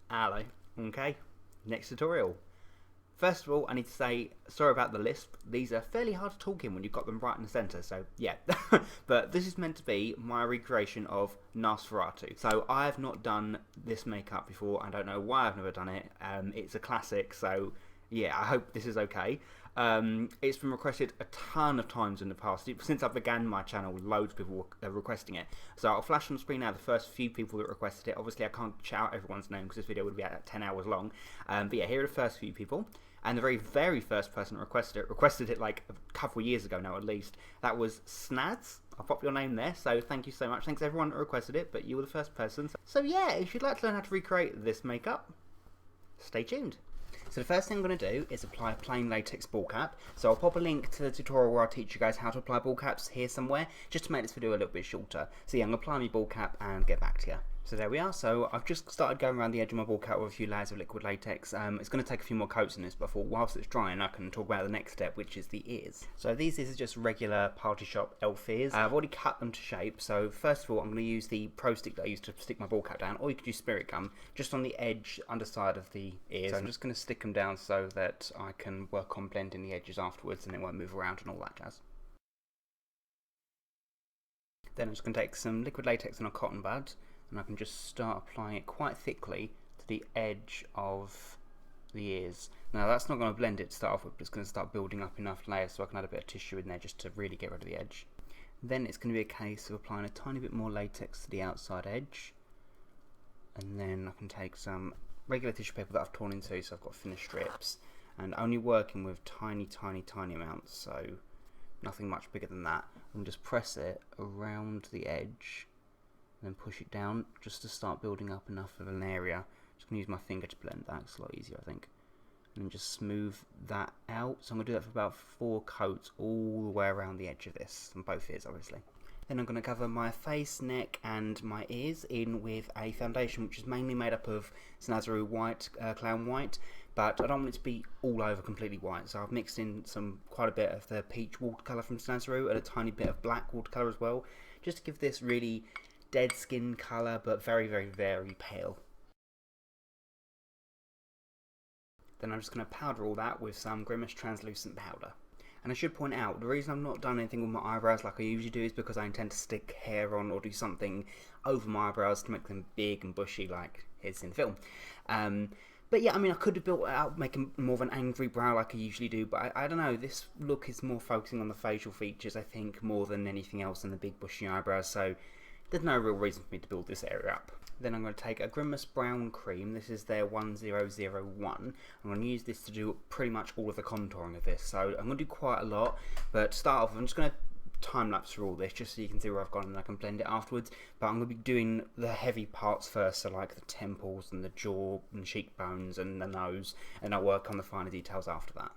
Hello. Okay, next tutorial. First of all, I need to say sorry about the lisp. These are fairly hard to talk in when you've got them right in the centre, so yeah. But this is meant to be my recreation of Nosferatu. So I have not done this makeup before. I don't know why I've never done it. It's a classic, so yeah, I hope this is okay. It's been requested a ton of times in the past. Since I began my channel, loads of people were requesting it. So I'll flash on the screen now the first few people that requested it. Obviously I can't shout out everyone's name because this video would be 10 hours long. But yeah, here are the first few people. And the very first person that requested it like a couple of years ago now at least. That was Snaz. I'll pop your name there, so thank you so much. Thanks everyone that requested it, but you were the first person. So yeah, if you'd like to learn how to recreate this makeup, stay tuned. So the first thing I'm going to do is apply a plain latex ball cap. So I'll pop a link to the tutorial where I teach you guys how to apply ball caps here somewhere, just to make this video a little bit shorter. So yeah, I'm going to apply my ball cap and get back to you. So there we are. So I've just started going around the edge of my ball cap with a few layers of liquid latex. It's going to take a few more coats in this, but I thought whilst it's drying I can talk about the next step, which is the ears. So these are just regular party shop elf ears. I've already cut them to shape. So first of all I'm going to use the pro stick that I used to stick my ball cap down, or you could use spirit gum, just on the edge, underside of the ears. So I'm just going to stick them down so that I can work on blending the edges afterwards and it won't move around and all that jazz. Then I'm just going to take some liquid latex and a cotton bud, and I can just start applying it quite thickly to the edge of the ears. Now that's not going to blend it to start off with, but it's going to start building up enough layers so I can add a bit of tissue in there just to really get rid of the edge. Then it's going to be a case of applying a tiny bit more latex to the outside edge, and then I can take some regular tissue paper that I've torn into, so I've got thinner strips, and only working with tiny amounts, so nothing much bigger than that, and just press it around the edge and then push it down just to start building up enough of an area. Just going to use my finger to blend that, it's a lot easier I think. And then just smooth that out. So I'm going to do that for about 4 coats all the way around the edge of this, on both ears obviously. Then I'm going to cover my face, neck and my ears in with a foundation which is mainly made up of Snazaroo white, clown white, but I don't want it to be all over completely white, so I've mixed in quite a bit of the peach watercolour from Snazaroo and a tiny bit of black watercolour as well, just to give this really dead skin colour, but very pale. Then I'm just going to powder all that with some Grimas translucent powder. And I should point out, the reason I've not done anything with my eyebrows like I usually do is because I intend to stick hair on or do something over my eyebrows to make them big and bushy like it's in the film. But yeah, I mean, I could have built it out, making more of an angry brow like I usually do, but I don't know, this look is more focusing on the facial features, I think, more than anything else than the big bushy eyebrows, so there's no real reason for me to build this area up. Then I'm going to take a Grimas Brown Cream. This is their 1001. I'm going to use this to do pretty much all of the contouring of this. So I'm going to do quite a lot, but to start off I'm just going to time lapse through all this just so you can see where I've gone and I can blend it afterwards. But I'm going to be doing the heavy parts first, so like the temples and the jaw and cheekbones and the nose, and I'll work on the finer details after that.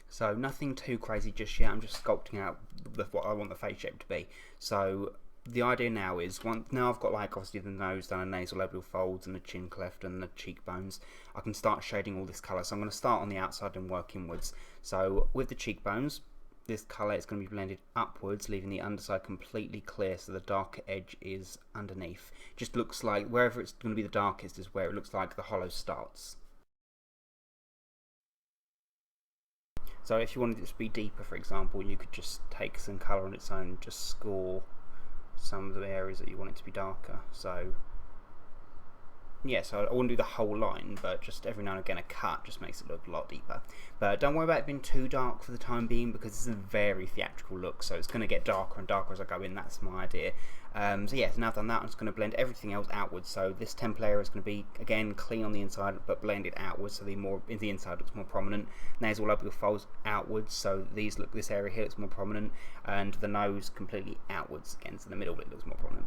So nothing too crazy just yet, I'm just sculpting out what I want the face shape to be. So the idea now is, now I've got like obviously the nose done and nasal labial folds and the chin cleft and the cheekbones, I can start shading all this colour. So I'm going to start on the outside and work inwards. So with the cheekbones, this colour is going to be blended upwards, leaving the underside completely clear so the darker edge is underneath. Just looks like wherever it's going to be the darkest is where it looks like the hollow starts. So if you wanted it to be deeper, for example, you could just take some colour on its own and just score some of the areas that you want it to be darker. So yeah, so I wouldn't do the whole line, but just every now and again a cut just makes it look a lot deeper. But don't worry about it being too dark for the time being, because this is a very theatrical look, so it's going to get darker and darker as I go in, that's my idea. So yeah, so now I've done that, I'm just going to blend everything else outwards. So this temple area is going to be, again, clean on the inside, but blended outwards, so the inside looks more prominent. Nasal labial folds outwards, so this area here looks more prominent, and the nose completely outwards again, so the middle bit looks more prominent.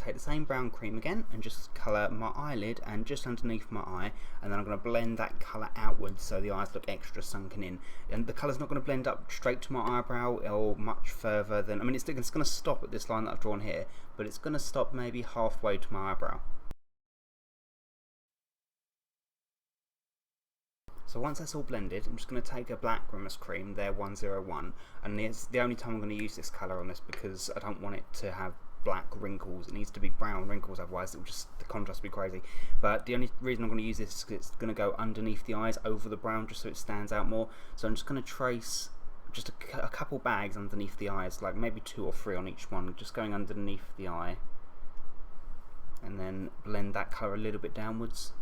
take the same brown cream again and just colour my eyelid and just underneath my eye, and then I'm going to blend that colour outwards so the eyes look extra sunken in. And the colour's not going to blend up straight to my eyebrow or much further than, I mean, it's going to stop at this line that I've drawn here, but it's going to stop maybe halfway to my eyebrow. So once that's all blended, I'm just going to take a black Grimas cream, there 101, and it's the only time I'm going to use this colour on this because I don't want it to have black wrinkles. It needs to be brown wrinkles, otherwise it'll just, the contrast will be crazy. But the only reason I'm going to use this is because it's going to go underneath the eyes over the brown just so it stands out more. So I'm just going to trace just a couple bags underneath the eyes, like maybe 2 or 3 on each one, just going underneath the eye, and then blend that colour a little bit downwards.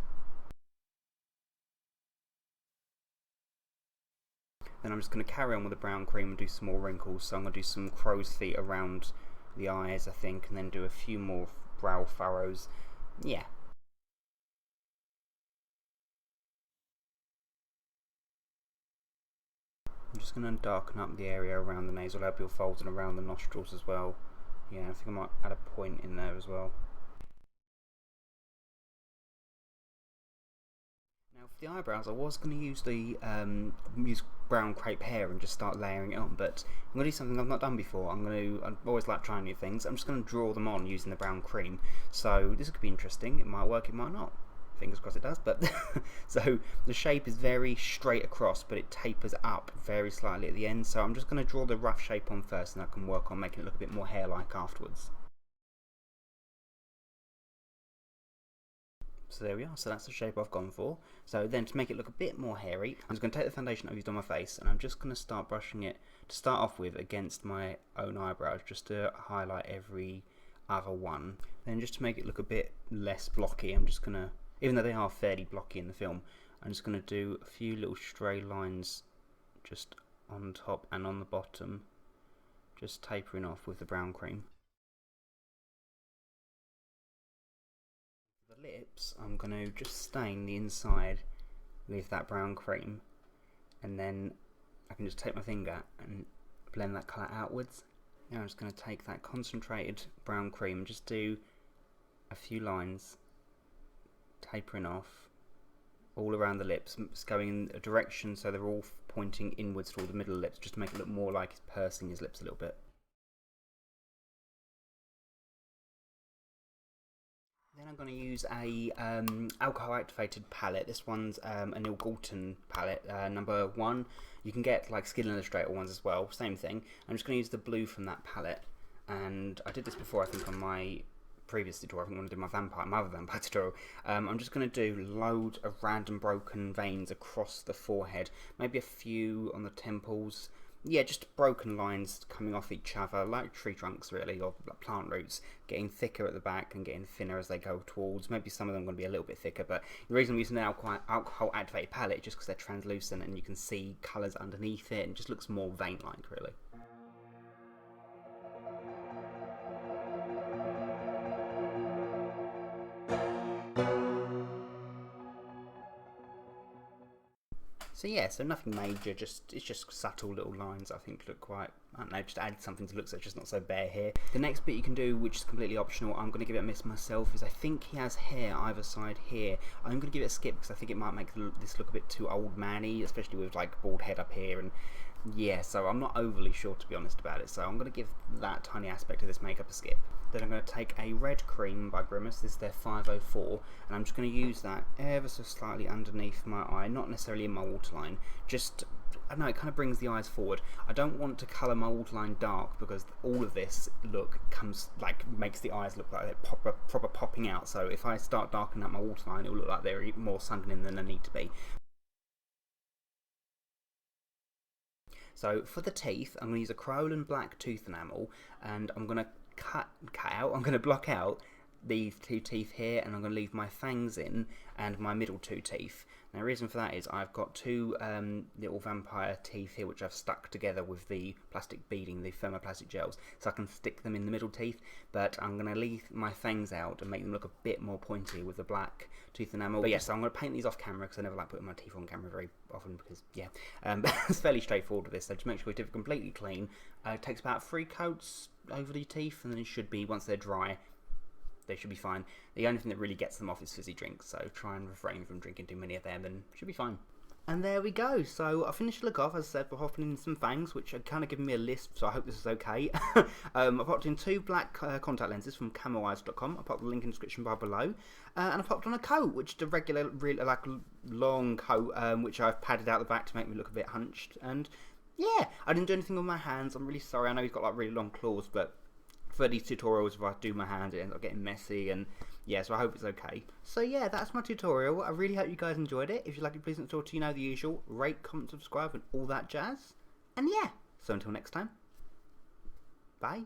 Then I'm just going to carry on with the brown cream and do some more wrinkles. So I'm going to do some crow's feet around the eyes, I think, and then do a few more brow furrows. Yeah. I'm just going to darken up the area around the nasal labial folds and around the nostrils as well. Yeah, I think I might add a point in there as well. Now for the eyebrows, I was going to use the use brown crepe hair and just start layering it on, but I'm going to do something I've not done before. I always like trying new things. I'm just going to draw them on using the brown cream. So this could be interesting. It might work, it might not. Fingers crossed it does. But so the shape is very straight across, but it tapers up very slightly at the end. So I'm just going to draw the rough shape on first, and I can work on making it look a bit more hair-like afterwards. So there we are, so that's the shape I've gone for. So then to make it look a bit more hairy, I'm just going to take the foundation I've used on my face and I'm just going to start brushing it to start off with against my own eyebrows, just to highlight every other one. Then just to make it look a bit less blocky, I'm just going to, even though they are fairly blocky in the film, I'm just going to do a few little stray lines just on top and on the bottom, just tapering off with the brown cream. Lips, I'm going to just stain the inside with that brown cream, and then I can just take my finger and blend that colour outwards. Now I'm just going to take that concentrated brown cream and just do a few lines tapering off all around the lips, just going in a direction so they're all pointing inwards toward the middle of the lips, just to make it look more like he's pursing his lips a little bit. Then I'm going to use a alcohol activated palette. This one's a Gorton palette, number 1. You can get like Skin Illustrator ones as well, same thing. I'm just going to use the blue from that palette, and I did this before I think on my previous tutorial. I think I'm going to do my other vampire tutorial. I'm just going to do loads of random broken veins across the forehead, maybe a few on the temples. Yeah, just broken lines coming off each other, like tree trunks really, or like plant roots, getting thicker at the back and getting thinner as they go towards. Maybe some of them are going to be a little bit thicker, but the reason I'm using an alcohol activated palette is just because they're translucent and you can see colours underneath it, and it just looks more vein-like really. So yeah, so nothing major, it's just subtle little lines I think look quite, I don't know, just add something to look so it's just not so bare here. The next bit you can do, which is completely optional, I'm going to give it a miss myself, is I think he has hair either side here. I'm going to give it a skip because I think it might make this look a bit too old man-y, especially with like bald head up here, and yeah, so I'm not overly sure to be honest about it, so I'm going to give that tiny aspect of this makeup a skip. Then I'm going to take a red cream by Grimas, this is their 504, and I'm just going to use that ever so slightly underneath my eye, not necessarily in my waterline, just, I don't know, it kind of brings the eyes forward. I don't want to colour my waterline dark because all of this look makes the eyes look like they're proper popping out, so if I start darkening up my waterline it will look like they're more sunken in than they need to be. So for the teeth, I'm going to use a Kryolan black tooth enamel, and I'm going to I'm going to block out these 2 teeth here, and I'm going to leave my fangs in and my middle 2 teeth. Now the reason for that is I've got 2 little vampire teeth here which I've stuck together with the plastic beading, the thermoplastic gels, so I can stick them in the middle teeth, but I'm going to leave my fangs out and make them look a bit more pointy with the black tooth enamel. But yes, so I'm going to paint these off camera because I never like putting my teeth on camera very often because, yeah, it's fairly straightforward with this, so just make sure your teeth are completely clean. It takes about 3 coats over the teeth, and then it should be, once they're dry, they should be fine. The only thing that really gets them off is fizzy drinks, so try and refrain from drinking too many of them and should be fine. And there we go. So I finished the look off, as I said, by hopping in some fangs, which had kind of given me a lisp, so I hope this is okay. I popped in 2 black contact lenses from camoeyes.com. I popped the link in the description bar below. And I popped on a coat, which is the regular, really, like, long coat, which I've padded out the back to make me look a bit hunched. And yeah, I didn't do anything with my hands. I'm really sorry. I know he's got like really long claws, but for these tutorials, if I do my hands, it ends up getting messy, and yeah, so I hope it's okay. So yeah, that's my tutorial. I really hope you guys enjoyed it. If you like it, please make sure to, you know, the usual, rate, comment, subscribe, and all that jazz. And yeah, so until next time, bye.